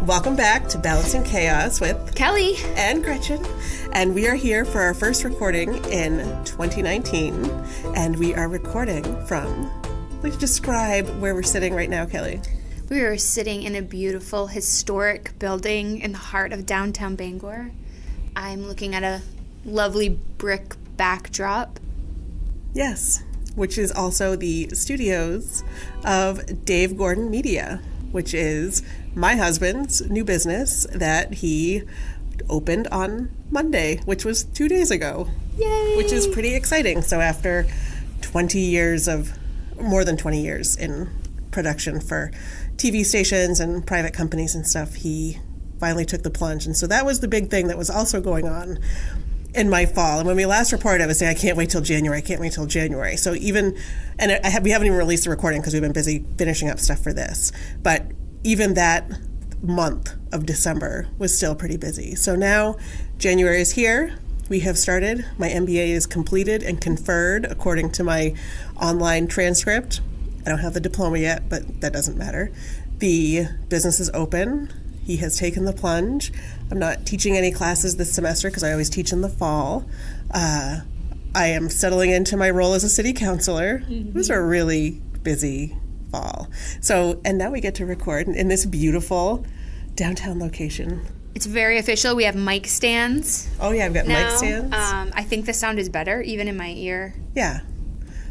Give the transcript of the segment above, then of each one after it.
Welcome back to Balancing Chaos with Kelley and Gretchen, and we are here for our first recording in 2019, and we are recording from, please describe where we're sitting right now, Kelley. We are sitting in a beautiful historic building in the heart of downtown Bangor. I'm looking at a lovely brick backdrop. Yes, which is also the studios of Dave Gordon Media, which is my husband's new business that he opened on Monday, which was 2 days ago. Yay! Which is pretty exciting. So after 20 years of, more than 20 years in production for TV stations and private companies and stuff, he finally took the plunge. And so that was the big thing that was also going on in my fall. And when we last reported, I was saying, I can't wait till January. So even, and we haven't even released the recording because we've been busy finishing up stuff for this. But even that month of December was still pretty busy. So now January is here. We have started. My MBA is completed and conferred according to my online transcript. I don't have the diploma yet, but that doesn't matter. The business is open. He has taken the plunge. I'm not teaching any classes this semester because I always teach in the fall. I am settling into my role as a city councilor. It was a really busy fall. So, and now we get to record in this beautiful downtown location. It's very official. We have mic stands. Oh yeah, I've got now, mic stands. I think the sound is better, even in my ear. Yeah.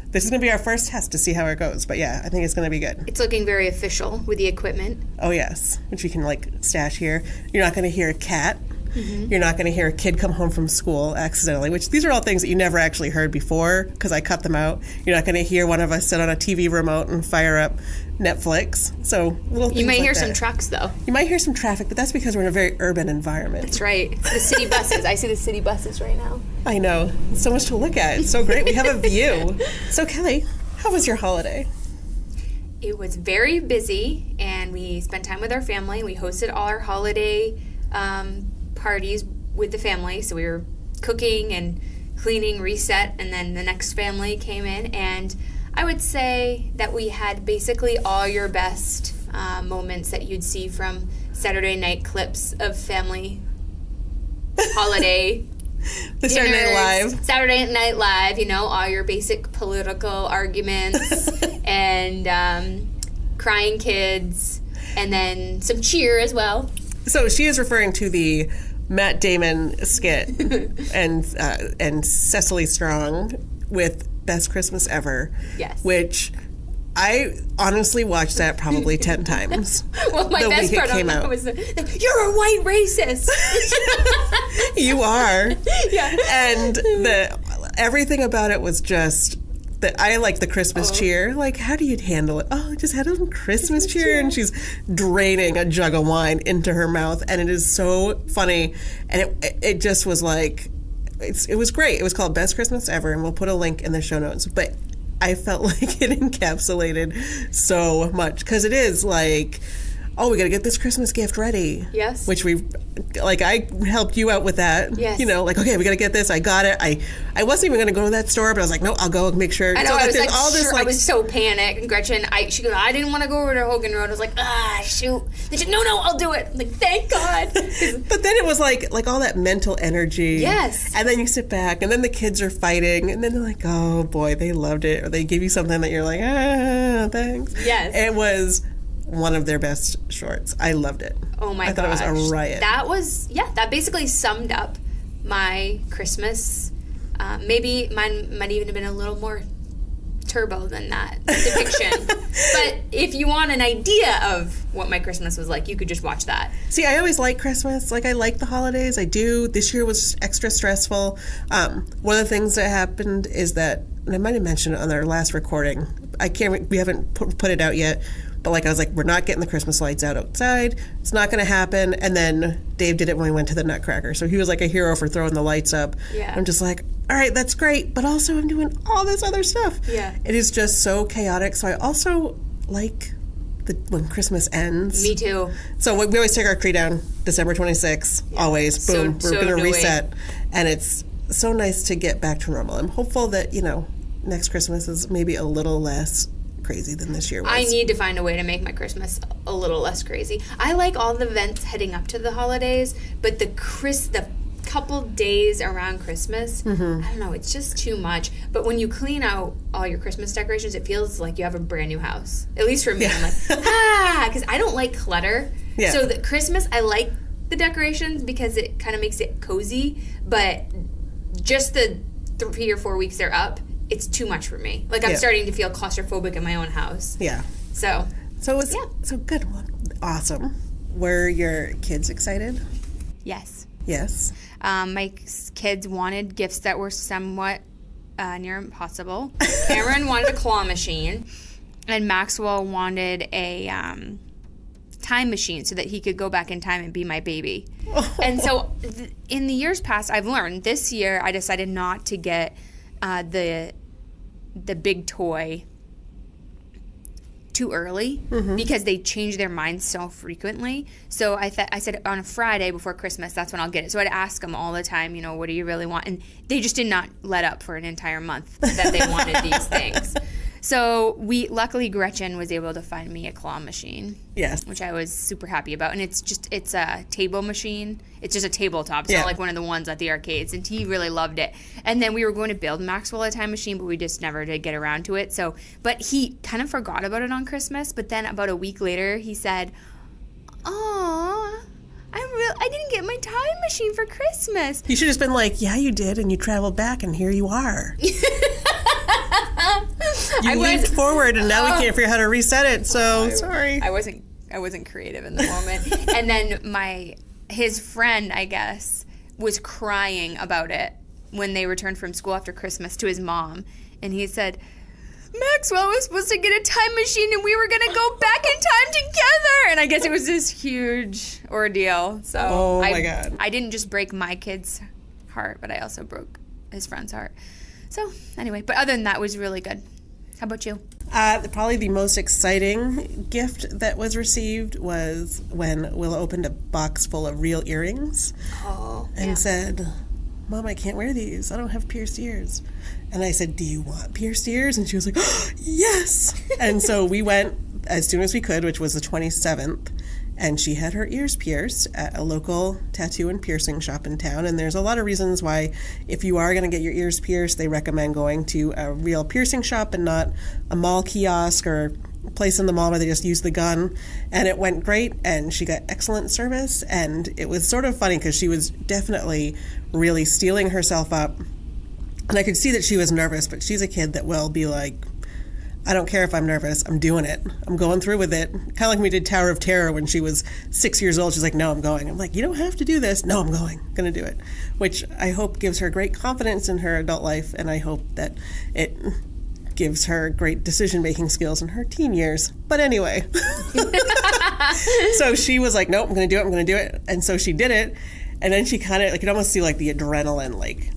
This is going to be our first test to see how it goes. But yeah, I think it's going to be good. It's looking very official with the equipment. Oh yes, which we can like stash here. You're not going to hear a cat. You're not going to hear a kid come home from school accidentally, which these are all things that you never actually heard before because I cut them out. You're not going to hear one of us sit on a TV remote and fire up Netflix. So little things You might like hear that. some trucks, though. You might hear some traffic, but that's because we're in a very urban environment. That's right. The city buses. I see the city buses right now. I know. So much to look at. It's so great. We have a view. So Kelley, how was your holiday? It was very busy, and we spent time with our family. We hosted all our holiday parties with the family, so we were cooking and cleaning, reset, and then the next family came in, and I would say that we had basically all your best moments that you'd see from Saturday night clips of family holiday The Saturday Night Live. Saturday Night Live, you know, all your basic political arguments and crying kids, and then some cheer as well. So she is referring to the Matt Damon skit and Cecily Strong with Best Christmas Ever. Yes. Which I honestly watched that probably 10 times. Well, my best part of that was, you're a white racist. You are. Yeah. And everything about it was just that I like the Christmas cheer. Like, how do you handle it? Oh, I just had a Christmas cheer. And she's draining a jug of wine into her mouth. And it is so funny. And it just was like, it was great. It was called Best Christmas Ever. And we'll put a link in the show notes. But I felt like it encapsulated so much. Because it is like, oh, we got to get this Christmas gift ready. Yes. Which I helped you out with that. Yes. You know, like, okay, we got to get this. I got it. I wasn't even going to go to that store, but I was like, no, I'll go and make sure. I know, so I was like, all this, sure, I was so panicked. And Gretchen, she goes, I didn't want to go over to Hogan Road. I was like, shoot. They said, no, I'll do it. I'm like, thank God. But then it was like all that mental energy. Yes. And then you sit back, and then the kids are fighting, and then they're like, oh, boy, they loved it. Or they give you something that you're like, thanks. Yes. It was one of their best shorts. I loved it. Oh my gosh. I thought it was a riot. That basically summed up my Christmas. Maybe mine might even have been a little more turbo than that depiction. But if you want an idea of what my Christmas was like, you could just watch that. See, I always like Christmas. Like, I like the holidays. I do. This year was extra stressful. One of the things that happened is that, and I might have mentioned it on our last recording, we haven't put it out yet, but like I was like, we're not getting the Christmas lights out outside. It's not going to happen. And then Dave did it when we went to the Nutcracker. So he was like a hero for throwing the lights up. Yeah. I'm just like, all right, that's great. But also I'm doing all this other stuff. Yeah. It is just so chaotic. So I also like when Christmas ends. Me too. So we always take our tree down December 26th. Yeah. Always. Boom. We're going to reset. And it's so nice to get back to normal. I'm hopeful that, next Christmas is maybe a little less crazy than this year was. I need to find a way to make my Christmas a little less crazy. I like all the events heading up to the holidays, but the couple days around Christmas, I don't know, it's just too much. But when you clean out all your Christmas decorations, it feels like you have a brand new house. At least for me, I'm like, because I don't like clutter. Yeah. So the Christmas, I like the decorations because it kind of makes it cozy, but just the 3 or 4 weeks they're up, it's too much for me. Like, I'm starting to feel claustrophobic in my own house. Yeah. So it was so good one. Awesome. Were your kids excited? Yes. Yes. My kids wanted gifts that were somewhat near impossible. Cameron wanted a claw machine, and Maxwell wanted a time machine so that he could go back in time and be my baby. And so in the years past, I've learned. This year, I decided not to get the big toy too early because they change their minds so frequently. So I said on a Friday before Christmas, that's when I'll get it. So I'd ask them all the time, you know, what do you really want? And they just did not let up for an entire month that they wanted these things. So luckily Gretchen was able to find me a claw machine. Yes. Which I was super happy about. And it's a table machine. It's just a tabletop. It's not like one of the ones at the arcades. And he really loved it. And then we were going to build Maxwell a time machine, but we just never did get around to it. But he kind of forgot about it on Christmas. But then about a week later, he said, "Aw, I didn't get my time machine for Christmas." You should have been like, "Yeah, you did, and you traveled back, and here you are." You leaped forward, and now we can't figure out how to reset it. So sorry. I wasn't creative in the moment. And then his friend, I guess, was crying about it when they returned from school after Christmas to his mom, and he said, "Maxwell was supposed to get a time machine, and we were gonna go back in time together." And I guess it was this huge ordeal. So my God. I didn't just break my kid's heart, but I also broke his friend's heart. So anyway, but other than that, it was really good. How about you? Probably the most exciting gift that was received was when Willa opened a box full of real earrings and said, "Mom, I can't wear these. I don't have pierced ears." And I said, "Do you want pierced ears?" And she was like, "Oh, yes." And so we went as soon as we could, which was the 27th, and she had her ears pierced at a local tattoo and piercing shop in town. And there's a lot of reasons why, if you are going to get your ears pierced, they recommend going to a real piercing shop and not a mall kiosk or a place in the mall where they just use the gun. And it went great, and she got excellent service. And it was sort of funny because she was definitely really steeling herself up. And I could see that she was nervous, but she's a kid that will be like, "I don't care if I'm nervous. I'm doing it. I'm going through with it." Kind of like we did Tower of Terror when she was 6 years old. She's like, "No, I'm going." I'm like, "You don't have to do this." "No, I'm going. I'm going to do it." Which I hope gives her great confidence in her adult life, and I hope that it gives her great decision-making skills in her teen years. But anyway. So she was like, "Nope, I'm going to do it. I'm going to do it." And so she did it. And then she kind of, you could almost see like the adrenaline like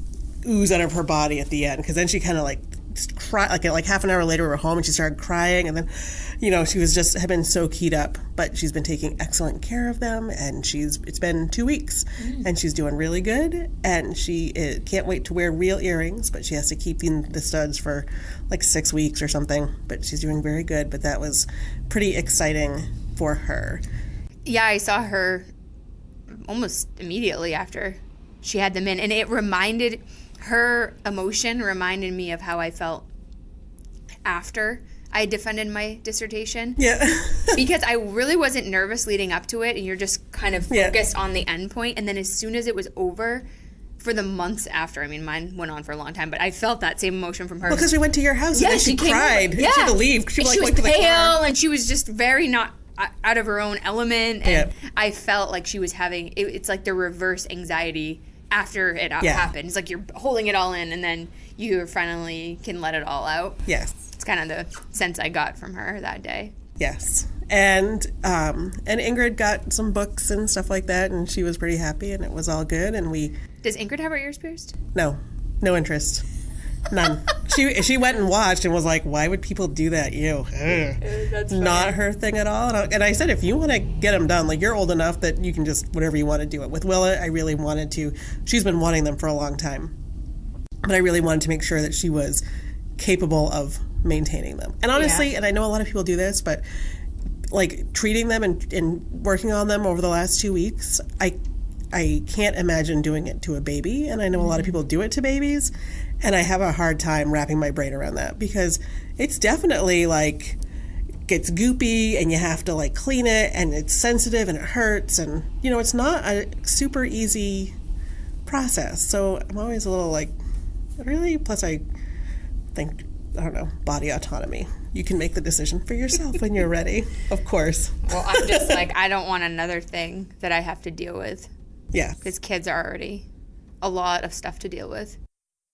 ooze out of her body at the end, because then she kind of like cried, like half an hour later we were home and she started crying, and then she was had been so keyed up, but she's been taking excellent care of them, and it's been 2 weeks and she's doing really good, and she can't wait to wear real earrings, but she has to keep the studs for like 6 weeks or something, but she's doing very good. But that was pretty exciting for her. Yeah, I saw her almost immediately after she had them in, and her emotion reminded me of how I felt after I defended my dissertation. Yeah. Because I really wasn't nervous leading up to it, and you're just kind of focused on the end point. And then as soon as it was over, for the months after, I mean, mine went on for a long time, but I felt that same emotion from her. Well, because we went to your house and then she cried. Yeah. She had to leave. She was pale, and she was just very not out of her own element. And I felt like she was having, it's like the reverse anxiety after it happened. It's like you're holding it all in, and then you finally can let it all out. Yes. It's kind of the sense I got from her that day. Yes. And Ingrid got some books and stuff like that, and she was pretty happy, and it was all good. And Does Ingrid have her ears pierced? No interest. None. She went and watched and was like, "Why would people do that? Ew." That's not her thing at all. And I said, if you want to get them done, like, you're old enough that you can just whatever you want to do it. With Willa, I really wanted to. She's been wanting them for a long time, but I really wanted to make sure that she was capable of maintaining them. And honestly, and I know a lot of people do this, but like treating them and working on them over the last 2 weeks, I can't imagine doing it to a baby. And I know a lot of people do it to babies. And I have a hard time wrapping my brain around that because it's definitely like gets goopy and you have to like clean it and it's sensitive and it hurts. And, you know, it's not a super easy process. So I'm always a little like, really? Plus I think, I don't know, body autonomy. You can make the decision for yourself when you're ready, of course. Well, I'm just like, I don't want another thing that I have to deal with. Yeah. Because kids are already a lot of stuff to deal with.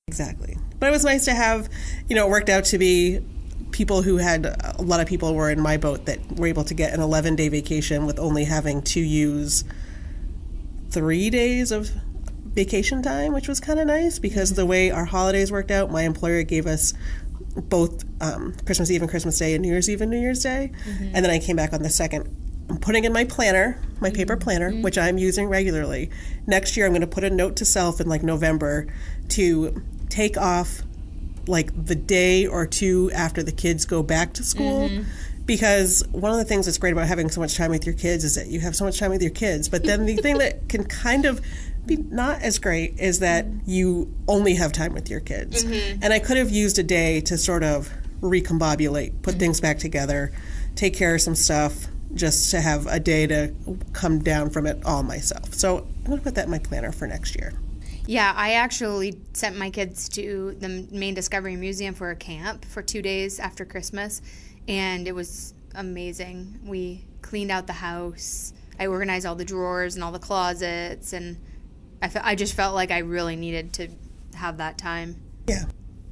Exactly. But it was nice to have, you know, it worked out to be people who had, a lot of people were in my boat that were able to get an 11-day vacation with only having to use 3 days of vacation time, which was kind of nice because the way our holidays worked out, my employer gave us both Christmas Eve and Christmas Day and New Year's Eve and New Year's Day. And then I came back on the 2nd. I'm putting in my planner, my paper planner, which I'm using regularly. Next year, I'm going to put a note to self in like November to take off like the day or two after the kids go back to school. Because one of the things that's great about having so much time with your kids is that you have so much time with your kids. But then the thing that can kind of be not as great is that you only have time with your kids. And I could have used a day to sort of recombobulate, put things back together, take care of some stuff, just to have a day to come down from it all myself. So I'm going to put that in my planner for next year. Yeah, I actually sent my kids to the Maine Discovery Museum for a camp for 2 days after Christmas, and it was amazing. We cleaned out the house. I organized all the drawers and all the closets, and I just felt like I really needed to have that time. Yeah.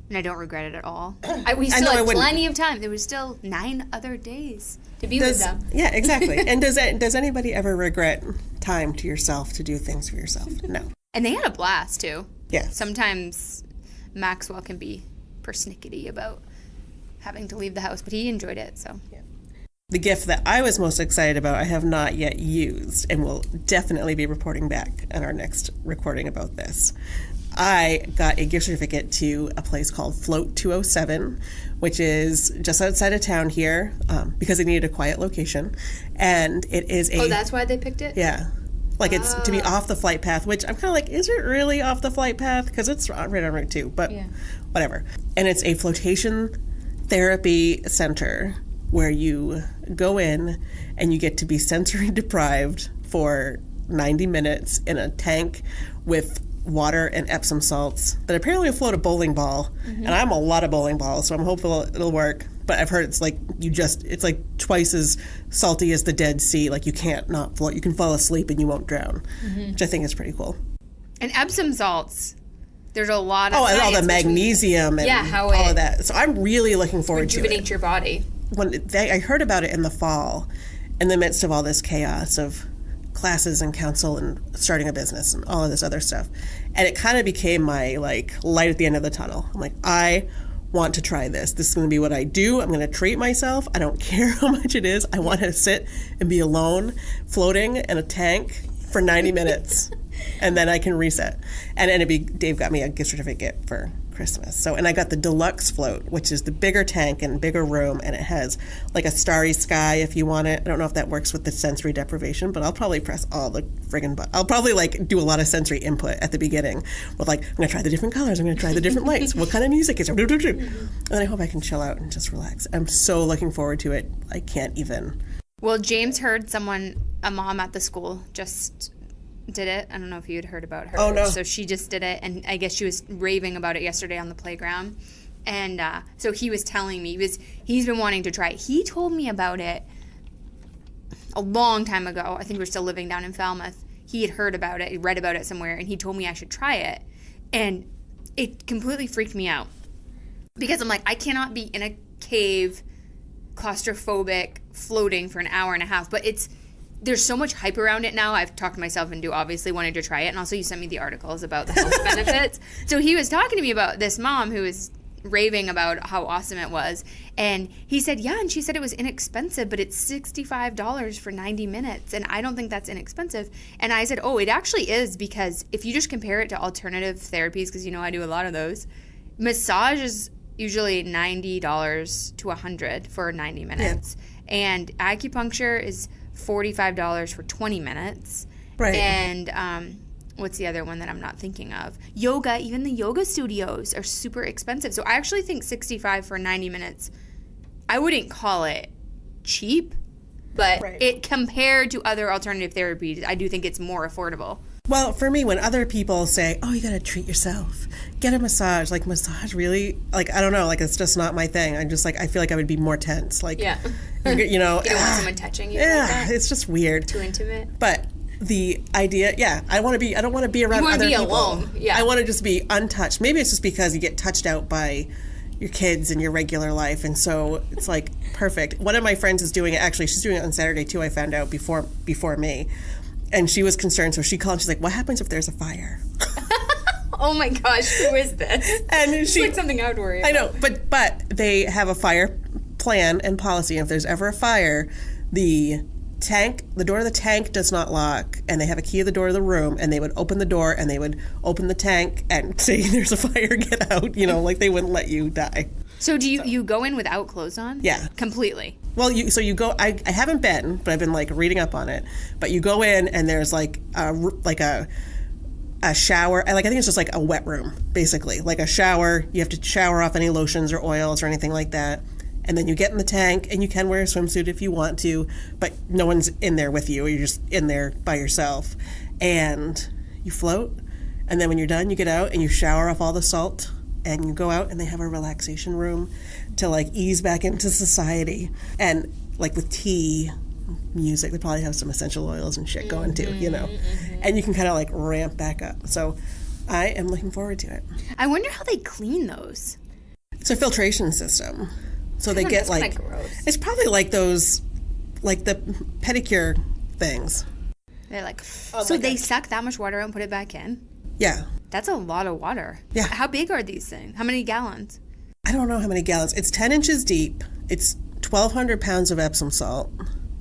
And I don't regret it at all. We still had plenty of time. There was still 9 other days to be with them. Yeah, exactly. And does anybody ever regret time to yourself to do things for yourself? No. And they had a blast, too. Yeah. Sometimes Maxwell can be persnickety about having to leave the house, but he enjoyed it, so. Yeah. The gift that I was most excited about, I have not yet used, and will definitely be reporting back on our next recording about this. I got a gift certificate to a place called Float 207, which is just outside of town here, because they needed a quiet location. And it is a... Oh, that's why they picked it? Yeah. Like, it's to be off the flight path, which I'm kind of like, is it really off the flight path? Because it's right on Route 2, but whatever. And it's a flotation therapy center where you go in and you get to be sensory deprived for 90 minutes in a tank with water and Epsom salts that apparently float a bowling ball. And I'm a lot of bowling balls, so I'm hopeful it'll work. But I've heard it's like it's like twice as salty as the Dead Sea. Like, you can't not float. You can fall asleep and you won't drown, which I think is pretty cool. And Epsom salts, there's a lot of and all the magnesium and all of that. So I'm really looking forward to it. Rejuvenate your body. I heard about it in the fall, in the midst of all this chaos of classes and council and starting a business and all of this other stuff. And it kind of became my like light at the end of the tunnel. I'm like, I want to try this. This is going to be what I do. I'm going to treat myself. I don't care how much it is. I want to sit and be alone, floating in a tank for 90 minutes. And then I can reset. And Dave got me a gift certificate for Christmas. So, and I got the deluxe float, which is the bigger tank and bigger room, and it has like a starry sky if you want it. I don't know if that works with the sensory deprivation, but I'll probably press all the friggin' buttons. I'll probably like do a lot of sensory input at the beginning with like, I'm going to try the different colors, I'm going to try the different lights, what kind of music is there, and then I hope I can chill out and just relax. I'm so looking forward to it. I can't even. Well, James heard a mom at the school just did it. I don't know if you had heard about her. Oh, no. So she just did it, and I guess she was raving about it yesterday on the playground. And so he was telling me, he's been wanting to try it. He told me about it a long time ago. I think we're still living down in Falmouth. He had heard about it, he read about it somewhere, and he told me I should try it. And it completely freaked me out. Because I'm like, I cannot be in a cave, claustrophobic, floating for an hour and a half. But there's so much hype around it now. I've talked myself into obviously wanting to try it. And also you sent me the articles about the health benefits. So he was talking to me about this mom who was raving about how awesome it was. And he said, yeah, and she said it was inexpensive, but it's $65 for 90 minutes. And I don't think that's inexpensive. And I said, oh, it actually is, because if you just compare it to alternative therapies, because I do a lot of those, massage is usually $90 to $100 for 90 minutes. Yeah. And acupuncture is $45 for 20 minutes. Right. And what's the other one that I'm not thinking of? Yoga, even the yoga studios are super expensive. So I actually think $65 for 90 minutes, I wouldn't call it cheap, but it compared to other alternative therapies, I do think it's more affordable. Well, for me, when other people say, oh, you got to treat yourself, get a massage, like massage really, like, I don't know, like it's just not my thing. I'm just like, I feel like I would be more tense. Like, yeah. You know. You don't want someone touching you. Yeah, like that? It's just weird. Too intimate. But the idea, I don't want to be around other people. You want to be alone. Yeah. I want to just be untouched. Maybe it's just because you get touched out by your kids in your regular life, and so it's like perfect. One of my friends is doing it. Actually, she's doing it on Saturday too. I found out before me, and she was concerned. So she called. And she's like, "What happens if there's a fire?" Oh my gosh, who is this? And it's like something I would worry about. I know, but they have a fire plan and policy. And if there's ever a fire, the door of the tank does not lock, and they have a key to the door of the room, and they would open the door and they would open the tank and say, "There's a fire, get out," like they wouldn't let you die. So do you go in without clothes on? Yeah. Completely. Well, you go, I haven't been, but I've been like reading up on it, but you go in and there's like a shower, I think it's just like a wet room, basically. Like a shower, you have to shower off any lotions or oils or anything like that. And then you get in the tank, and you can wear a swimsuit if you want to, but no one's in there with you. You're just in there by yourself. And you float, and then when you're done, you get out and you shower off all the salt, and you go out, and they have a relaxation room to like ease back into society. And like with tea, music, they probably have some essential oils and shit going too, Mm-hmm. And you can kind of like ramp back up. So I am looking forward to it. I wonder how they clean those. It's a filtration system. So they get like, it's probably like those, like the pedicure things. They're like, so they suck that much water out and put it back in? Yeah. That's a lot of water. Yeah. How big are these things? How many gallons? I don't know how many gallons. It's 10 inches deep. It's 1,200 pounds of Epsom salt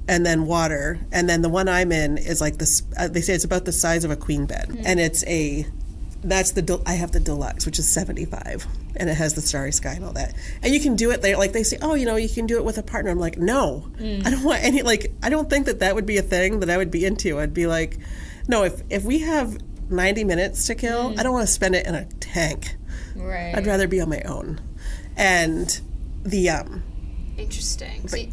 and then water. And then the one I'm in is like this, they say it's about the size of a queen bed. Mm-hmm. And it's I have the deluxe, which is 75, and it has the starry sky and all that. And you can do it. They say, oh, you can do it with a partner. I'm like, no, I don't want any. I don't think that would be a thing that I would be into. I'd be like, no, if we have 90 minutes to kill, I don't want to spend it in a tank. Right. I'd rather be on my own. And the interesting. But,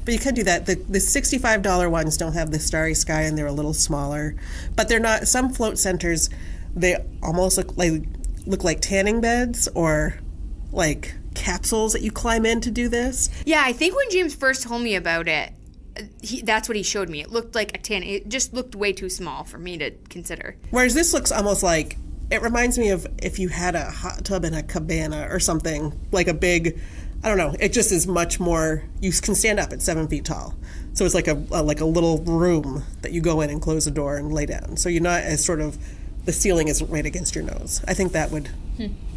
but you can do that. The $65 ones don't have the starry sky, and they're a little smaller, but they're not. Some float centers, they almost look like tanning beds or like capsules that you climb in to do this. Yeah, I think when James first told me about it, that's what he showed me. It looked like a tan. It just looked way too small for me to consider. Whereas this looks almost like, it reminds me of if you had a hot tub in a cabana or something, like a big, I don't know, it just is much more, you can stand up at 7 feet tall. So it's like a little room that you go in and close the door and lay down. So you're not as sort of, the ceiling isn't right against your nose. I think that would,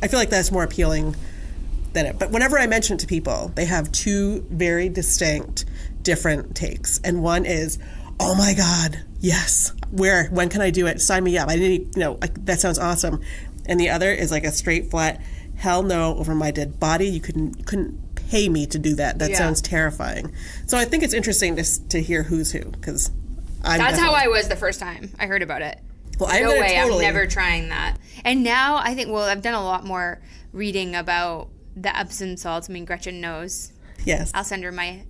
I feel like that's more appealing than it. But whenever I mention it to people, they have two very distinct, different takes. And one is, oh my God, yes, when can I do it? Sign me up. I didn't, that sounds awesome. And the other is like a straight flat, hell no, over my dead body. You couldn't pay me to do that. That sounds terrifying. So I think it's interesting to hear who's who, because that's how I was the first time I heard about it. Well, I'm never trying that. And now I think, I've done a lot more reading about the Epsom salts. I mean, Gretchen knows. Yes. I'll send her my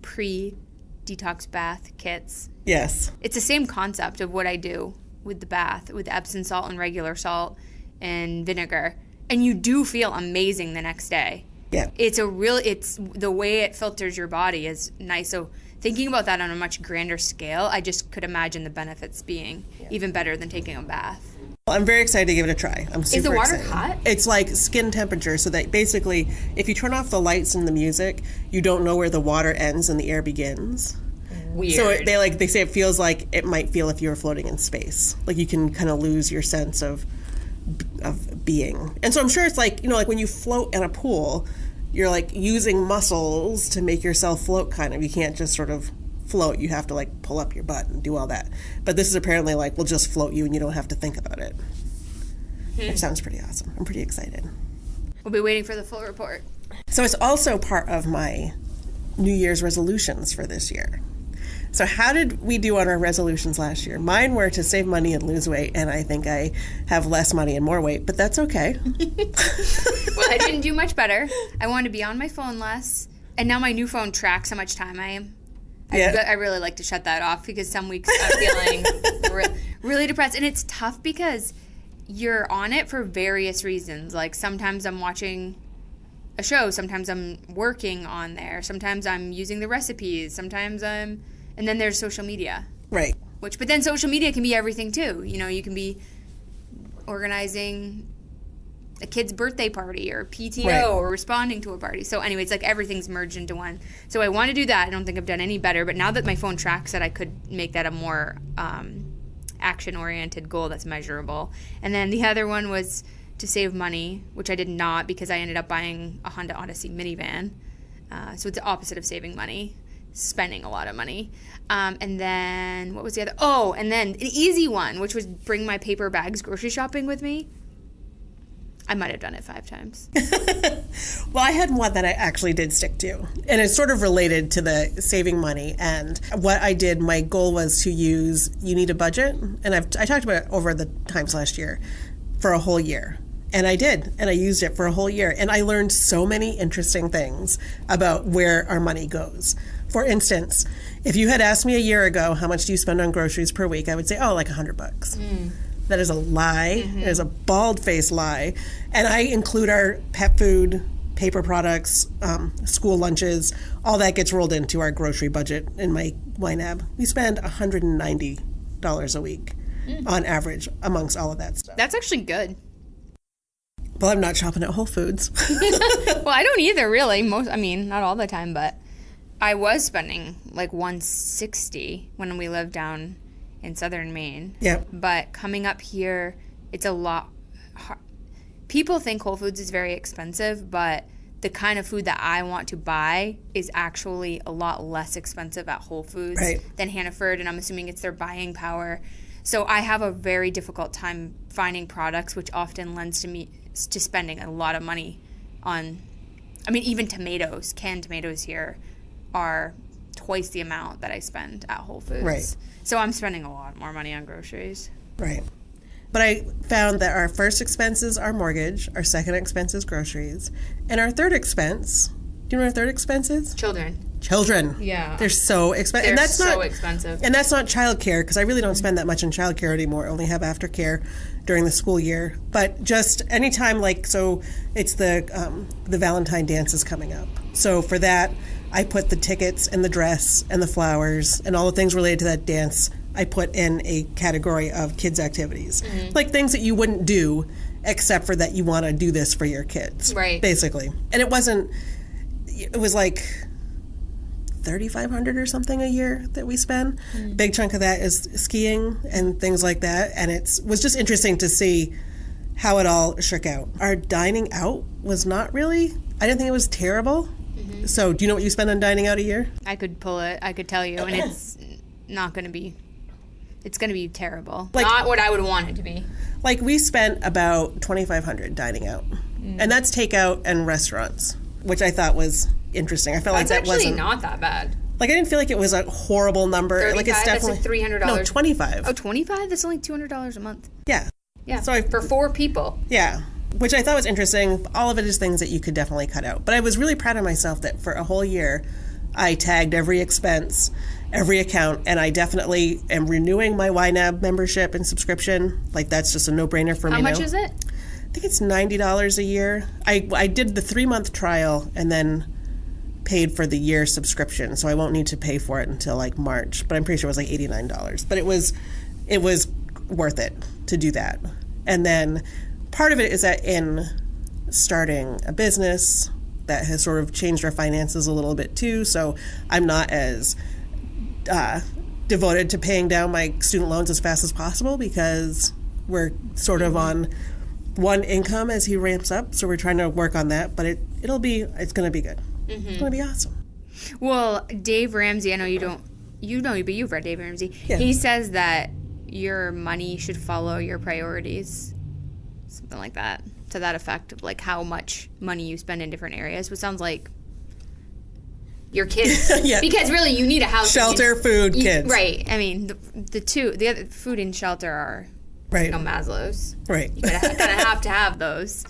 pre-detox bath kits. Yes. It's the same concept of what I do with the bath, with Epsom salt and regular salt and vinegar. And you do feel amazing the next day. Yeah. It's the way it filters your body is nice. So thinking about that on a much grander scale, I just could imagine the benefits being even better than taking a bath. Well, I'm very excited to give it a try. I'm super excited. Is the water hot? It's like skin temperature, so that basically, if you turn off the lights and the music, you don't know where the water ends and the air begins. Weird. So they say it feels like it might feel if you were floating in space. Like you can kind of lose your sense of being. And so I'm sure it's like, like when you float in a pool, you're like using muscles to make yourself float kind of. You can't just sort of float. You have to like pull up your butt and do all that. But this is apparently like, we'll just float you and you don't have to think about it. It sounds pretty awesome. I'm pretty excited. We'll be waiting for the full report. So it's also part of my New Year's resolutions for this year. So how did we do on our resolutions last year? Mine were to save money and lose weight, and I think I have less money and more weight, but that's okay. Well, I didn't do much better. I wanted to be on my phone less, and now my new phone tracks how much time I am. Yeah. I really like to shut that off because some weeks I'm feeling really depressed. And it's tough because you're on it for various reasons. Like sometimes I'm watching a show, sometimes I'm working on there, sometimes I'm using the recipes, and then there's social media. Right. But then social media can be everything too. You know, you can be organizing a kid's birthday party or PTO right. or responding to a party. So anyway, it's like everything's merged into one. So I want to do that. I don't think I've done any better. But now that my phone tracks it, I could make that a more action-oriented goal that's measurable. And then the other one was to save money, which I did not because I ended up buying a Honda Odyssey minivan. So it's the opposite of saving money. Spending a lot of money. And then what was the other? Oh, and then an easy one, which was bring my paper bags grocery shopping with me. I might have done it 5 times. Well, I had one that I actually did stick to, and it's sort of related to the saving money. And what I did, my goal was to use You Need a Budget, and I talked about it over the times last year, for a whole year. And I did, and I used it for a whole year. And I learned so many interesting things about where our money goes. For instance, if you had asked me a year ago, how much do you spend on groceries per week? I would say, like $100. That is a lie. It is a bald-faced lie. And I include our pet food, paper products, school lunches. All that gets rolled into our grocery budget in my YNAB. We spend $190 a week on average amongst all of that stuff. That's actually good. Well, I'm not shopping at Whole Foods. Well, I don't either, really. Not all the time, but I was spending like $160 when we lived down in southern Maine. Yeah. But coming up here, it's a lot. People think Whole Foods is very expensive, but the kind of food that I want to buy is actually a lot less expensive at Whole Foods than Hannaford, and I'm assuming it's their buying power. So I have a very difficult time finding products, which often lends to spending a lot of money on. Even tomatoes, canned tomatoes here are twice the amount that I spend at Whole Foods. Right. So I'm spending a lot more money on groceries. Right. But I found that our first expense is our mortgage, our second expense is groceries, and our third expense, do you know what our third expense is? Children. Yeah. They're so expensive. And that's so expensive. And that's not childcare, because I really don't spend that much on childcare anymore. I only have aftercare during the school year. But just anytime, so it's the Valentine dance is coming up. So for that, I put the tickets and the dress and the flowers and all the things related to that dance, I put in a category of kids' activities. Like things that you wouldn't do except for that you want to do this for your kids. Right. Basically. And it was like $3,500 or something a year that we spend. Big chunk of that is skiing and things like that. And it was just interesting to see how it all shook out. Our dining out was not really, I didn't think it was terrible. So do you know what you spend on dining out a year? I could pull it. I could tell you. And it's not going to be, it's going to be terrible. Not what I would want it to be. We spent about $2,500 dining out. And that's takeout and restaurants, which I thought was interesting. I felt that's like that wasn't not that bad. I didn't feel like it was a horrible number. 35, it's definitely that's $300. No, 25. Oh, 25? That's only $200 a month. Yeah. Yeah. So for 4 people. Yeah. Which I thought was interesting. All of it is things that you could definitely cut out. But I was really proud of myself that for a whole year, I tagged every expense, every account, and I definitely am renewing my YNAB membership and subscription. That's just a no-brainer for me now. How much is it? I think it's $90 a year. I did the 3-month trial and then paid for the year subscription, so I won't need to pay for it until March. But I'm pretty sure it was $89. But it was worth it to do that. And then part of it is that in starting a business, that has sort of changed our finances a little bit too. So I'm not as devoted to paying down my student loans as fast as possible because we're sort of on one income as he ramps up. So we're trying to work on that, but it's going to be good. It's going to be awesome. Well, Dave Ramsey, I know you don't, but you've read Dave Ramsey. Yeah. He says that your money should follow your priorities. Something like that. to that effect of like how much money you spend in different areas, which sounds like your kids. Yeah. Because really you need a house. Shelter, food, kids. Right. I mean, the other food and shelter are, right. you know, Maslow's. Right. You kind of have to have those.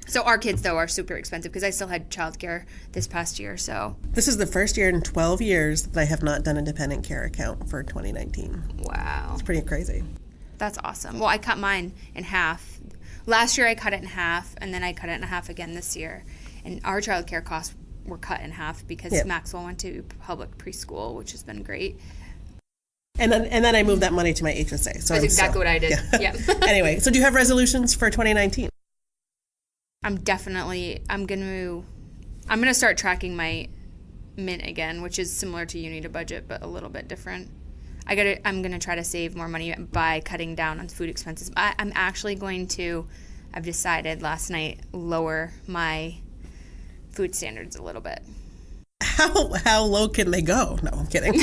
So our kids, though, are super expensive because I still had childcare this past year. So this is the first year in 12 years that I have not done a dependent care account for 2019. Wow. It's pretty crazy. That's awesome. Well, I cut mine in half. Last year I cut it in half, and then I cut it in half again this year. And our childcare costs were cut in half because Maxwell went to public preschool, which has been great. And then I moved that money to my HSA. So that's exactly what I did. Yeah. Anyway, so do you have resolutions for 2019? I'm gonna start tracking my mint again, which is similar to You Need a Budget, but a little bit different. I'm gonna try to save more money by cutting down on food expenses. I'm actually going to, I've decided last night, lower my food standards a little bit. How low can they go? No, I'm kidding.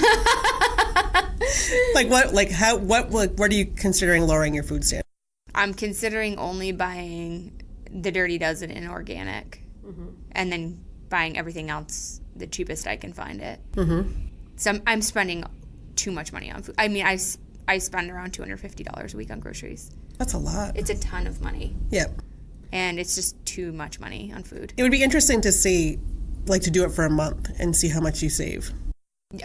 What are you considering lowering your food standards? I'm considering only buying the Dirty Dozen in organic, and then buying everything else the cheapest I can find it. Mm-hmm. So I'm spending too much money on food. I mean, I spend around $250 a week on groceries. That's a lot. It's a ton of money. Yep. And it's just too much money on food. It would be interesting to see, like, to do it for a month and see how much you save.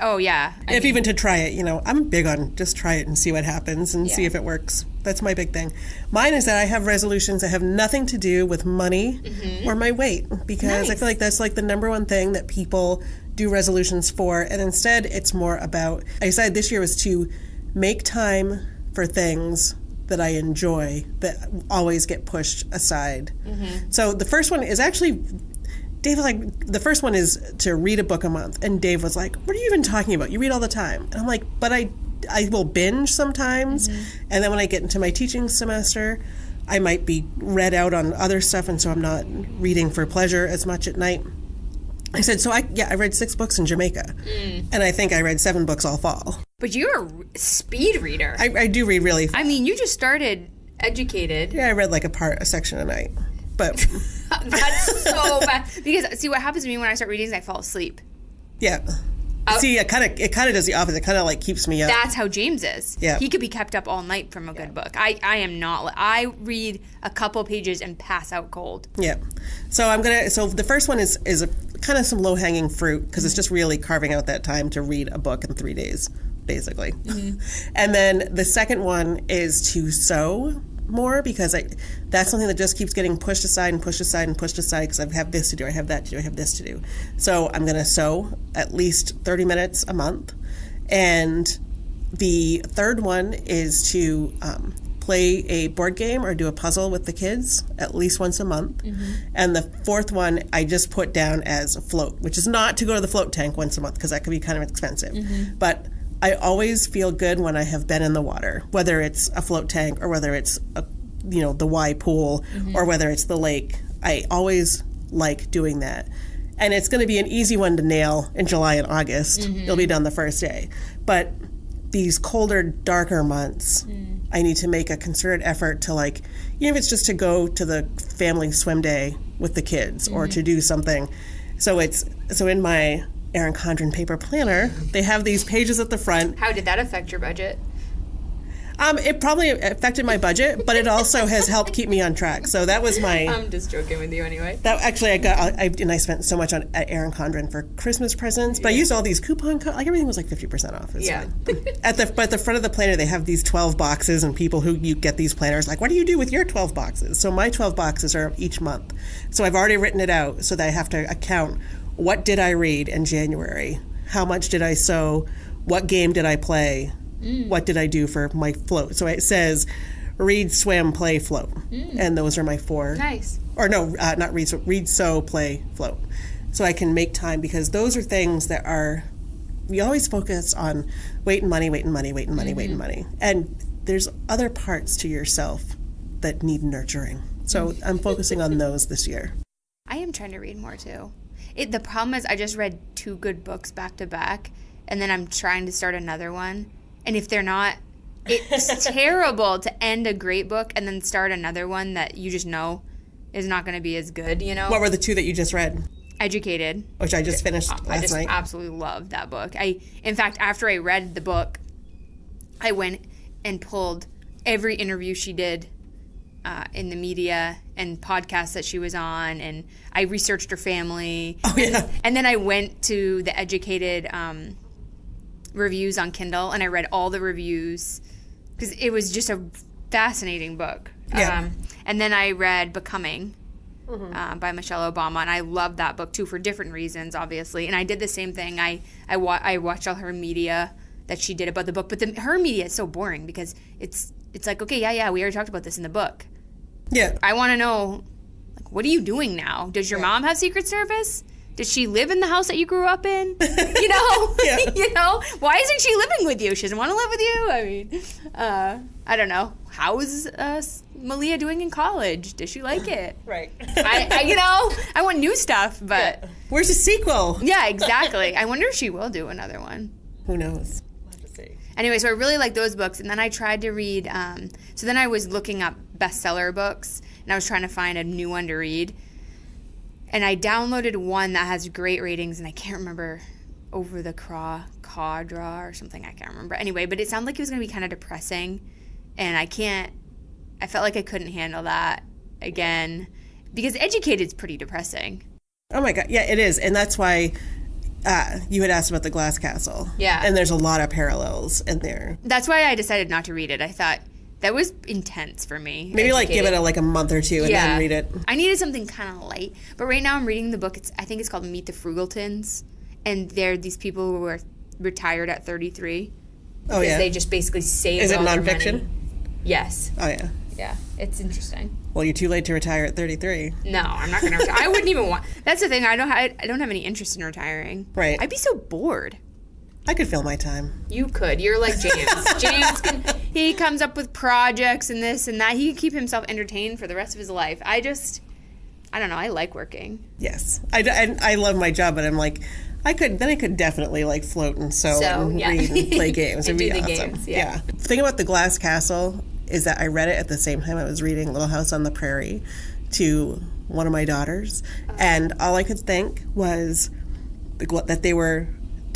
Oh, yeah. Even to try it, I'm big on just try it and see what happens and see if it works. That's my big thing. Mine is that I have resolutions that have nothing to do with money or my weight, because I feel like that's like the number one thing that people do resolutions for. And instead, it's more about, I decided this year was to make time for things that I enjoy that always get pushed aside. So the first one is actually, Dave was like, the first one is to read a book a month. And Dave was like, what are you even talking about? You read all the time. And I'm like, but I will binge sometimes. And then when I get into my teaching semester, I might be read out on other stuff. And so I'm not reading for pleasure as much at night. I said, so I read 6 books in Jamaica. And I think I read 7 books all fall. But you're a speed reader. I do read really fast. I mean, you just started educated. Yeah, I read like a section a night. But that's so bad. Because see, what happens to me when I start reading is I fall asleep. Yeah. See, it kind of does the opposite. It kind of like keeps me up. That's how James is. Yeah. He could be kept up all night from a good book. I am not. I read a couple pages and pass out cold. Yeah. So the first one is kind of some low hanging fruit, because it's just really carving out that time to read a book in 3 days, basically. And then the second one is to sew more, because that's something that just keeps getting pushed aside and pushed aside and pushed aside, because I have this to do, I have that to do, I have this to do. So I'm going to sew at least 30 minutes a month. And the third one is to play a board game or do a puzzle with the kids at least once a month. And the fourth one I just put down as a float, which is not to go to the float tank once a month, because that could be kind of expensive. But I always feel good when I have been in the water, whether it's a float tank or whether it's the Y pool or whether it's the lake. I always like doing that. And it's going to be an easy one to nail in July and August. It'll be done the first day. But these colder, darker months, I need to make a concerted effort to, like, even if it's just to go to the family swim day with the kids or to do something. So in my Erin Condren paper planner, they have these pages at the front. How did that affect your budget? It probably affected my budget, but it also has helped keep me on track. So that was my... I'm just joking with you anyway. That actually, I spent so much at Erin Condren for Christmas presents, but I used all these coupon codes. Like, everything was like 50% off. It's fine. But at the front of the planner, they have these 12 boxes, and people who you get these planners, like, what do you do with your 12 boxes? So my 12 boxes are each month. So I've already written it out so that I have to account, what did I read in January? How much did I sew? What game did I play? What did I do for my float? So it says read, swim, play, float. And those are my 4. Nice. Or no, not read, sew, play, float. So I can make time, because those are things that are, we always focus on weight and money, weight and money, weight and money, weight and money. And there's other parts to yourself that need nurturing. So I'm focusing on those this year. I am trying to read more too. The problem is I just read 2 good books back to back, and then I'm trying to start another one. And if they're not It's terrible to end a great book and then start another one that you just know is not going to be as good, you know? What were the two that you just read? Educated. Which I just finished last night. I just absolutely loved that book. In fact, after I read the book, I went and pulled every interview she did in the media and podcasts that she was on, and I researched her family. Oh, yeah. And then I went to the Educated reviews on Kindle, and I read all the reviews because it was just a fascinating book. Yeah. And then I read Becoming by Michelle Obama, and I loved that book too for different reasons, obviously. And I did the same thing. I watched all her media that she did about the book, but her media is so boring because it's like, okay, yeah, we already talked about this in the book. Yeah. I want to know, like, what are you doing now? Does your mom have Secret Service? Does she live in the house that you grew up in? You know? Yeah. You know? Why isn't she living with you? She doesn't want to live with you? I mean, I don't know. How is Malia doing in college? Does she like it? Right. I want new stuff, but... Yeah. Where's the sequel? Yeah, exactly. I wonder if she will do another one. Who knows? We'll have to see. Anyway, so I really like those books, and then I tried to read... so then I was looking up bestseller books, and I was trying to find a new one to read. And I downloaded one that has great ratings, and I can't remember, Over the Quadra or something. I can't remember. Anyway, but it sounded like it was going to be kind of depressing, and I felt like I couldn't handle that again, because Educated's pretty depressing. Oh my God. Yeah, it is. And that's why you had asked about the Glass Castle. Yeah. And there's a lot of parallels in there. That's why I decided not to read it. I thought that was intense for me. Maybe give it a month or two and then read it. I needed something kind of light. But right now I'm reading the book. I think it's called Meet the Frugaltons. And they're these people who are retired at 33. Oh, yeah. They just basically save all their nonfiction? money. Yes. Oh, yeah. Yeah, it's interesting. Well, you're too late to retire at 33. No, I'm not going to retire. I wouldn't even want... That's the thing. I don't have any interest in retiring. Right. I'd be so bored. I could fill my time. You could. You're like James. He comes up with projects and this and that. He can keep himself entertained for the rest of his life. I don't know. I like working. Yes. I love my job, but I'm like... I could definitely float and sew and read and play games. And It'd be do the awesome. games, yeah. The thing about the Glass Castle is that I read it at the same time I was reading Little House on the Prairie to one of my daughters, and all I could think was that they were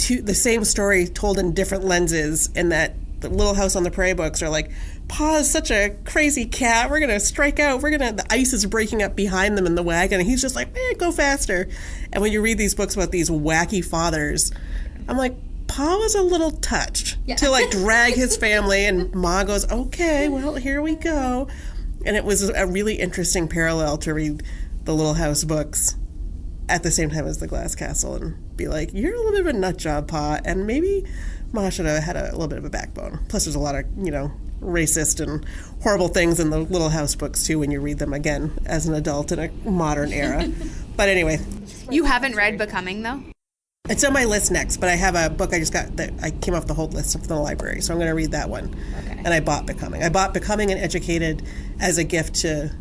the same story told in different lenses, and that the Little House on the Prairie books are like, Pa is such a crazy cat. We're going to strike out. The ice is breaking up behind them in the wagon. And he's just like, go faster. And when you read these books about these wacky fathers, I'm like, Pa was a little touched to drag his family. And Ma goes, okay, well, here we go. And it was a really interesting parallel to read the Little House books at the same time as the Glass Castle and be like, you're a little bit of a nut job, Pa. And maybe Ma should have had a little bit of a backbone. Plus, there's a lot of, racist and horrible things in the Little House books, too, when you read them again as an adult in a modern era. But anyway. You haven't read Becoming, though? It's on my list next, but I have a book I just got that I came off the hold list from the library, so I'm going to read that one. Okay. And I bought Becoming. I bought Becoming and Educated as a gift to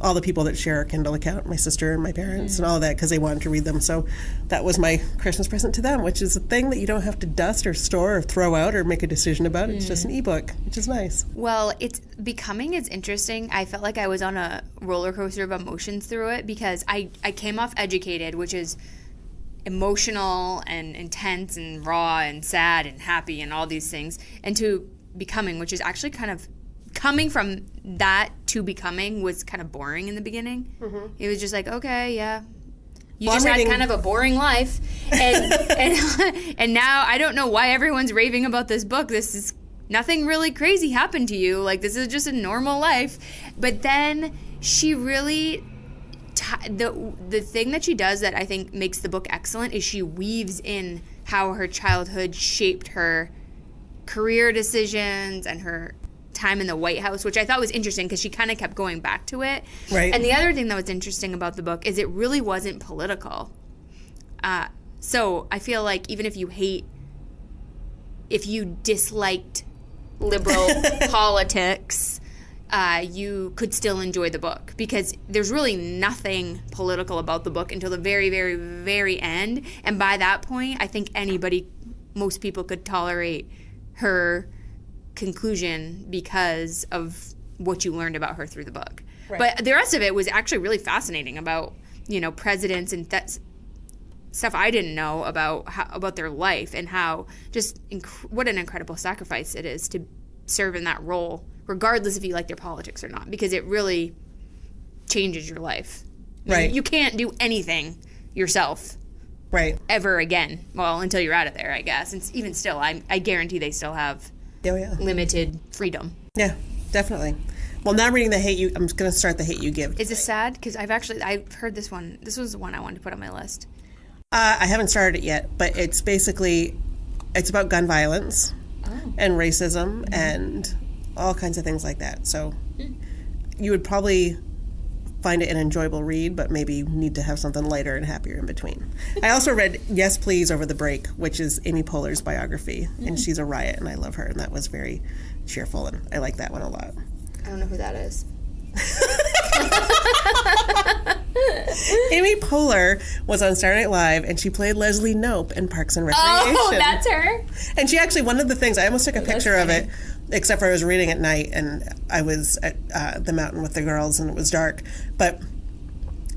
all the people that share our Kindle account, my sister and my parents and all of that, because they wanted to read them. So that was my Christmas present to them, which is a thing that you don't have to dust or store or throw out or make a decision about. It's just an ebook, which is nice. Well, Becoming is interesting. I felt like I was on a roller coaster of emotions through it because I came off Educated, which is emotional and intense and raw and sad and happy and all these things, and to Becoming, which is actually kind of coming from that to Becoming was kind of boring in the beginning. Mm-hmm. It was just like, okay, yeah. You just had kind of a boring life. And, and now I don't know why everyone's raving about this book. This is nothing really crazy happened to you. This is just a normal life. But then she really... the thing that she does that I think makes the book excellent is she weaves in how her childhood shaped her career decisions and her time in the White House, which I thought was interesting because she kind of kept going back to it. Right. And the other thing that was interesting about the book is it really wasn't political. So I feel like even if you disliked liberal politics, you could still enjoy the book because there's really nothing political about the book until the very, very, very end. And by that point, I think most people could tolerate her conclusion because of what you learned about her through the book. Right. But the rest of it was actually really fascinating about, presidents and stuff I didn't know about their life, and how what an incredible sacrifice it is to serve in that role, regardless if you like their politics or not, because it really changes your life. Right. You can't do anything yourself. Right. Ever again. Well, until you're out of there, I guess. And even still, I guarantee they still have limited freedom. Yeah, definitely. Well, now I'm reading I'm going to start The Hate U Give. Is this sad? Because I've heard this one. This was the one I wanted to put on my list. I haven't started it yet, but it's about gun violence and racism and all kinds of things like that. So you would probably find it an enjoyable read, but maybe need to have something lighter and happier in between. I also read Yes Please over the break, which is Amy Poehler's biography, and she's a riot, and I love her, and that was very cheerful, and I like that one a lot. I don't know who that is. Amy Poehler was on Saturday Night Live, and she played Leslie Knope in Parks and Recreation. Oh, that's her? And she actually, one of the things, I almost took a picture of it, except for I was reading at night, and I was at the mountain with the girls, and it was dark. But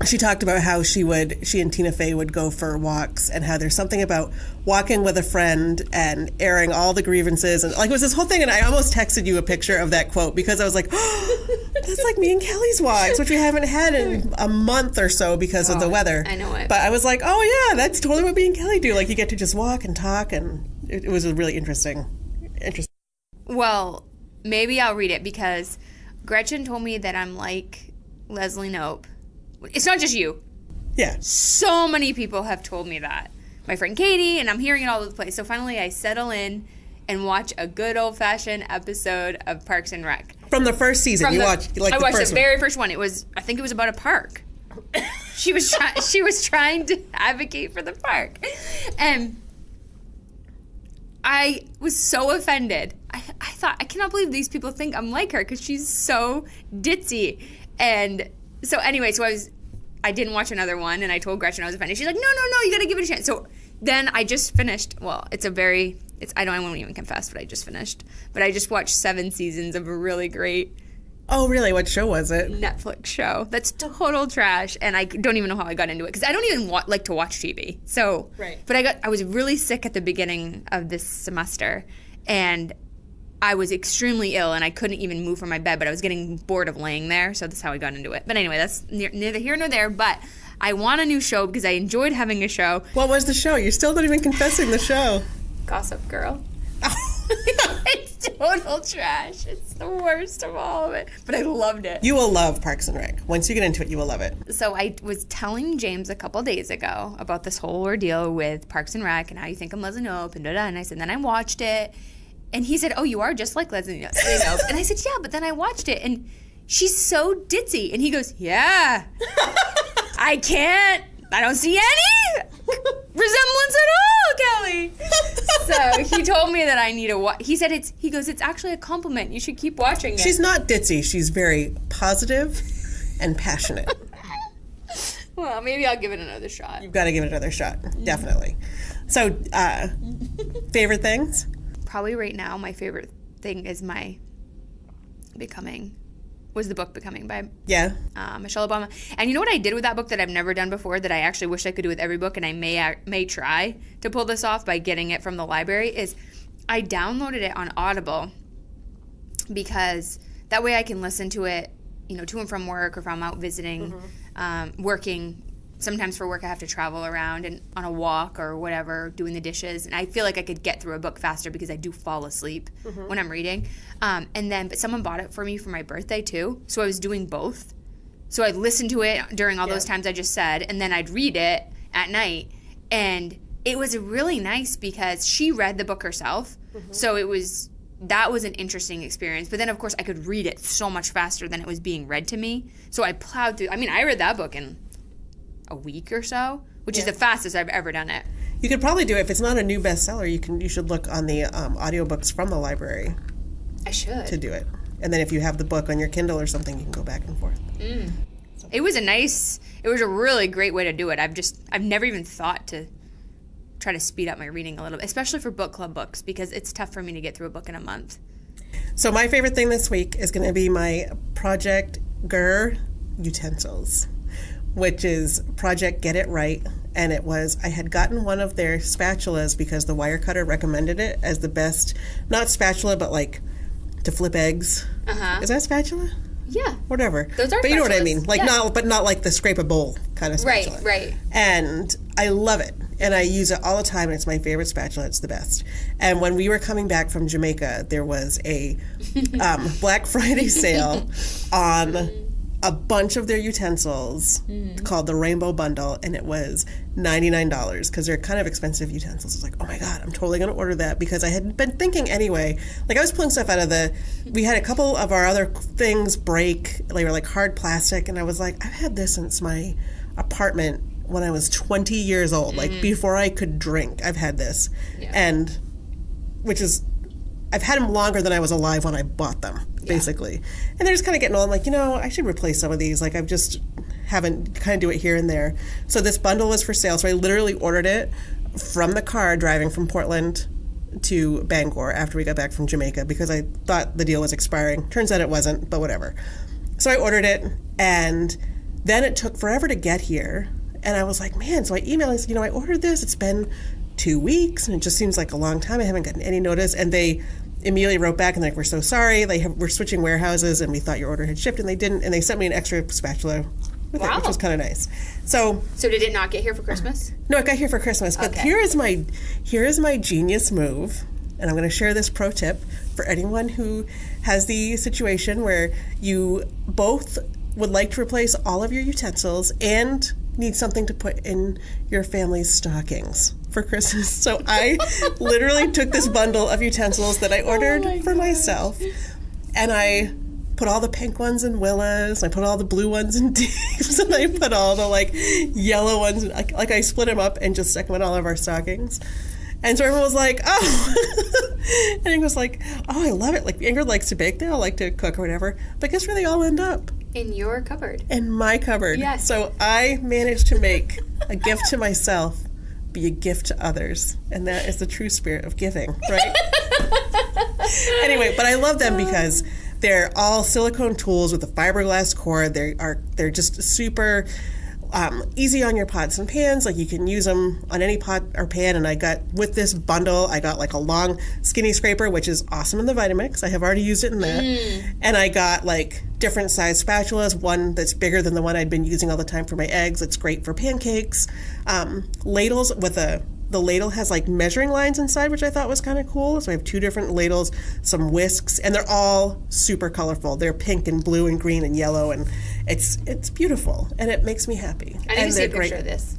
she talked about how she and Tina Fey would go for walks, and how there's something about walking with a friend and airing all the grievances, and it was this whole thing. And I almost texted you a picture of that quote, because I was like, oh, that's like me and Kelley's walks, which we haven't had in a month or so because of the weather. I know it. But I was like, oh yeah, that's totally what me and Kelley do. Like, you get to just walk and talk, and it was a really interesting. Well, maybe I'll read it, because Gretchen told me that I'm like Leslie Knope. It's not just you. Yeah. So many people have told me that. My friend Katie, and I'm hearing it all over the place. So finally I settle in and watch a good old-fashioned episode of Parks and Rec. From the first season, I watched the very first one. I think it was about a park. She was trying to advocate for the park. And I was so offended. I thought, I cannot believe these people think I'm like her, because she's so ditzy. And so anyway, I didn't watch another one, and I told Gretchen I was offended. She's like, no, you gotta give it a chance. So then I just finished, I won't even confess what I just finished, but I just watched 7 seasons of a really great Oh, really? What show was it? Netflix show. That's total trash, and I don't even know how I got into it, because I don't even like to watch TV. So, right. But I was really sick at the beginning of this semester, and I was extremely ill, and I couldn't even move from my bed, but I was getting bored of laying there, so that's how I got into it. But anyway, that's neither here nor there, but I want a new show because I enjoyed having a show. What was the show? You're still not even confessing the show. Gossip Girl. It's total trash. It's the worst of all of it. But I loved it. You will love Parks and Rec. Once you get into it, you will love it. So I was telling James a couple days ago about this whole ordeal with Parks and Rec and how you think I'm Leslie Knope and da-da. And I said, then I watched it. And he said, oh, you are just like Leslie Knope. And I said, yeah, but then I watched it. And she's so ditzy. And he goes, yeah. I don't see any resemblance at all, Kelley. So he told me that I need to watch. He said it's actually a compliment. You should keep watching it. She's not ditzy. She's very positive and passionate. Well, maybe I'll give it another shot. You've got to give it another shot. Definitely. So, favorite things? Probably right now, my favorite thing is the book Becoming by Michelle Obama. And you know what I did with that book that I've never done before, that I actually wish I could do with every book, and I may try to pull this off by getting it from the library, is I downloaded it on Audible, because that way I can listen to it, to and from work, or if I'm out visiting, working. Sometimes for work I have to travel around and on a walk or whatever, doing the dishes. And I feel like I could get through a book faster because I do fall asleep when I'm reading. But someone bought it for me for my birthday too. So I was doing both. So I'd listen to it during all those times I just said, and then I'd read it at night. And it was really nice because she read the book herself. So that was an interesting experience. But then, of course, I could read it so much faster than it was being read to me. So I plowed through. I mean, I read that book in a week or so, which is the fastest I've ever done it. You could probably do it. If it's not a new bestseller, you should look on the audiobooks from the library. I should. To do it. And then if you have the book on your Kindle or something, you can go back and forth. It was a really great way to do it. I've never even thought to try to speed up my reading a little bit, especially for book club books, because it's tough for me to get through a book in a month. So my favorite thing this week is going to be my Project GER utensils, which is Project Get It Right. And it was, I had gotten one of their spatulas because the wire cutter recommended it as the best, not spatula, but like to flip eggs. Is that a spatula? Yeah. Whatever. Those are But you know what I spatulas. mean. Like not like the scrape a bowl kind of spatula. Right. And I love it. And I use it all the time, and it's my favorite spatula. It's the best. And when we were coming back from Jamaica, there was a Black Friday sale on a bunch of their utensils called the Rainbow Bundle, and it was $99 because they're kind of expensive utensils. I was like, oh my God, I'm totally going to order that because I had been thinking anyway. Like I was pulling stuff out of we had a couple of our other things break. They were like hard plastic, and I was like, I've had this since my apartment when I was 20 years old, like before I could drink. I've had this, and which is, I've had them longer than I was alive when I bought them, basically. And they're just kind of getting old. I'm like, I should replace some of these. Like I've just haven't kind of do it here and there. So this bundle was for sale. So I literally ordered it from the car driving from Portland to Bangor after we got back from Jamaica because I thought the deal was expiring. Turns out it wasn't, but whatever. So I ordered it, and then it took forever to get here. And I was like, man, so I emailed and said, I ordered this. It's been 2 weeks, and it just seems like a long time. I haven't gotten any notice. And they immediately wrote back and like, we're so sorry. We're switching warehouses, and we thought your order had shipped, and they didn't. And they sent me an extra spatula with it, which was kind of nice. So did it not get here for Christmas? No, it got here for Christmas. But here is my genius move, and I'm going to share this pro tip for anyone who has the situation where you both would like to replace all of your utensils and need something to put in your family's stockings for Christmas. So I literally took this bundle of utensils that I ordered for myself, and I put all the pink ones in Willa's, I put all the blue ones in Dave's, and I put all the like yellow ones, like I split them up and just stuck them in all of our stockings. And so everyone was like, oh. And Ingrid was like, oh, I love it. Like Ingrid likes to bake, they all like to cook or whatever. But guess where they all end up? In your cupboard. In my cupboard. Yes. So I managed to make a gift to myself be a gift to others. And that is the true spirit of giving, right? Anyway, but I love them because they're all silicone tools with a fiberglass core. They're just super easy on your pots and pans. Like you can use them on any pot or pan. And I got, with this bundle, I got like a long skinny scraper, which is awesome in the Vitamix. I have already used it in that. And I got like different size spatulas, one that's bigger than the one I'd been using all the time for my eggs. It's great for pancakes. Ladles with the ladle has like measuring lines inside, which I thought was kind of cool. So I have 2 different ladles, some whisks, and they're all super colorful. They're pink and blue and green and yellow, and it's beautiful, and it makes me happy. I need to see a picture of this.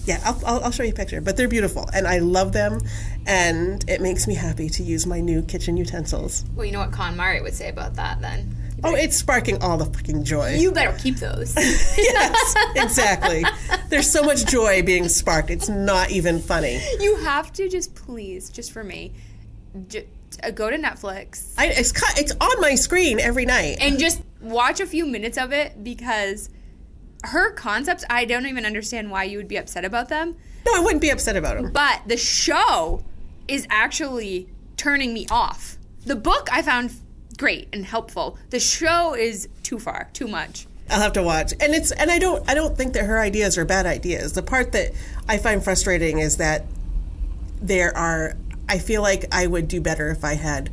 Yeah, I'll show you a picture, but they're beautiful, and I love them, and it makes me happy to use my new kitchen utensils. Well, you know what Mari would say about that, then? Oh, it's sparking all the fucking joy. You better keep those. Yes, exactly. There's so much joy being sparked. It's not even funny. You have to please, just for me, go to Netflix. It's on my screen every night. And just watch a few minutes of it, because her concepts, I don't even understand why you would be upset about them. No, I wouldn't be upset about them. But the show is actually turning me off. The book I found great and helpful. The show is too far, too much. I'll have to watch. And I don't think that her ideas are bad ideas. The part that I find frustrating is that I feel like I would do better if I had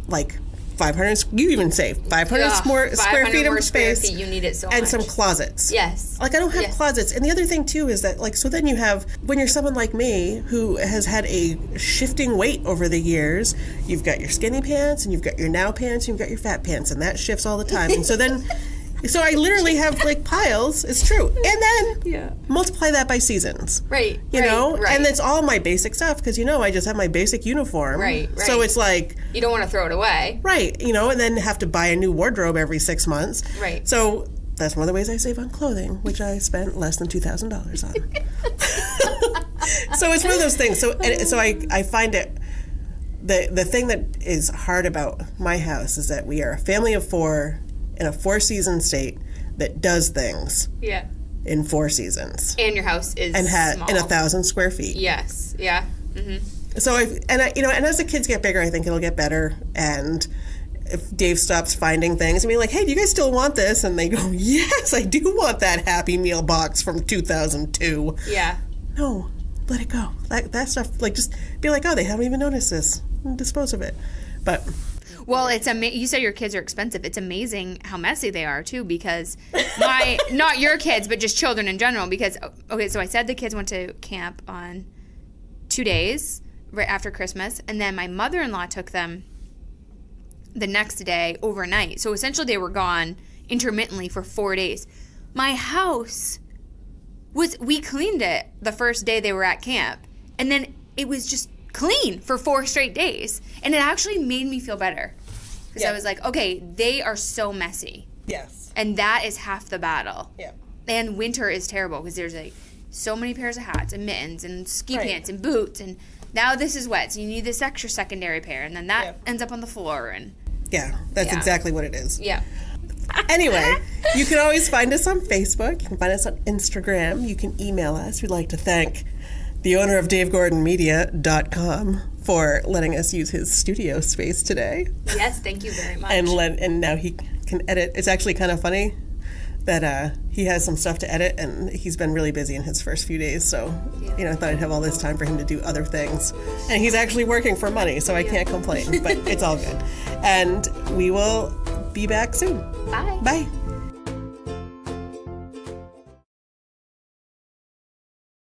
like 500, you even say 500 more square feet of space. You need it so and much. some closets. Yes. Like I don't have closets. And the other thing too is that like, so then you have, when you're someone like me who has had a shifting weight over the years, you've got your skinny pants and you've got your now pants and you've got your fat pants, and that shifts all the time. And so then, so I literally have like piles, it's true. And then multiply that by seasons. Right. You know? Right. And it's all my basic stuff because, I just have my basic uniform. Right. So it's like, you don't want to throw it away. Right. And then have to buy a new wardrobe every 6 months. Right. So that's one of the ways I save on clothing, which I spent less than $2,000 on. So it's one of those things. So I find it, the thing that is hard about my house is that we are a family of 4 in a 4-season state that does things in 4 seasons. And your house is small. In 1,000 square feet. Yes. Yeah. Mm-hmm. So and as the kids get bigger, I think it'll get better. And if Dave stops finding things and be like, hey, do you guys still want this? And they go, yes, I do want that Happy Meal box from 2002. Yeah. No, let it go. That stuff, like, just be like, oh, they haven't even noticed this. And dispose of it. But... Well, it's you said your kids are expensive. It's amazing how messy they are, too, because not your kids, but just children in general. Because, okay, so I said the kids went to camp on 2 days right after Christmas, and then my mother-in-law took them the next day overnight. So essentially they were gone intermittently for 4 days. My house we cleaned it the first day they were at camp, and then it was just clean for 4 straight days. And it actually made me feel better. Because I was like, okay, they are so messy. Yes. And that is half the battle. Yeah. And winter is terrible because there's like so many pairs of hats and mittens and ski pants and boots, and now this is wet, so you need this extra secondary pair, and then that ends up on the floor. And yeah, that's exactly what it is. Yeah. Anyway, you can always find us on Facebook. You can find us on Instagram. You can email us. We'd like to thank the owner of DaveGordonMedia.com for letting us use his studio space today. Yes, thank you very much. And now he can edit. It's actually kind of funny that he has some stuff to edit, and he's been really busy in his first few days. So, I thought I'd have all this time for him to do other things. And he's actually working for money, so I can't complain. But it's all good. And we will be back soon. Bye. Bye.